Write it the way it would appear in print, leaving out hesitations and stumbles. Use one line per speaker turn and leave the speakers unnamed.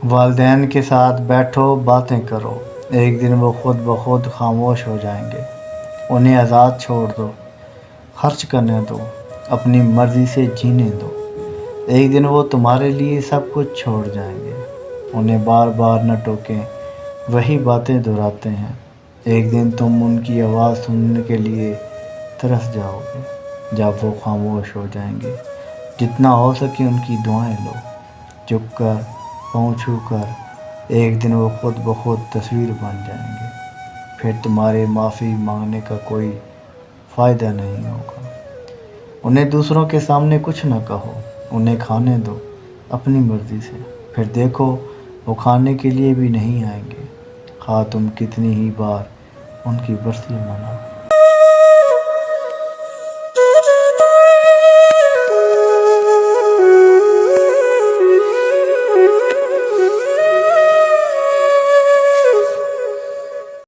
والدین کے ساتھ بیٹھو باتیں کرو، ایک دن وہ خود بخود خاموش ہو جائیں گے۔ انہیں آزاد چھوڑ دو، خرچ کرنے دو، اپنی مرضی سے جینے دو، ایک دن وہ تمہارے لیے سب کچھ چھوڑ جائیں گے۔ انہیں بار بار نہ ٹوکیں، وہی باتیں دہراتے ہیں، ایک دن تم ان کی آواز سننے کے لیے ترس جاؤ گے جب وہ خاموش ہو جائیں گے۔ جتنا ہو سکے ان کی دعائیں لو، جھک کر، پاؤں چھو کر، ایک دن وہ خود بخود تصویر بن جائیں گے، پھر تمہارے معافی مانگنے کا کوئی فائدہ نہیں ہوگا۔ انہیں دوسروں کے سامنے کچھ نہ کہو، انہیں کھانے دو اپنی مرضی سے، پھر دیکھو وہ کھانے کے لیے بھی نہیں آئیں گے، خواہ تم کتنی ہی بار ان کی برسی مناؤ۔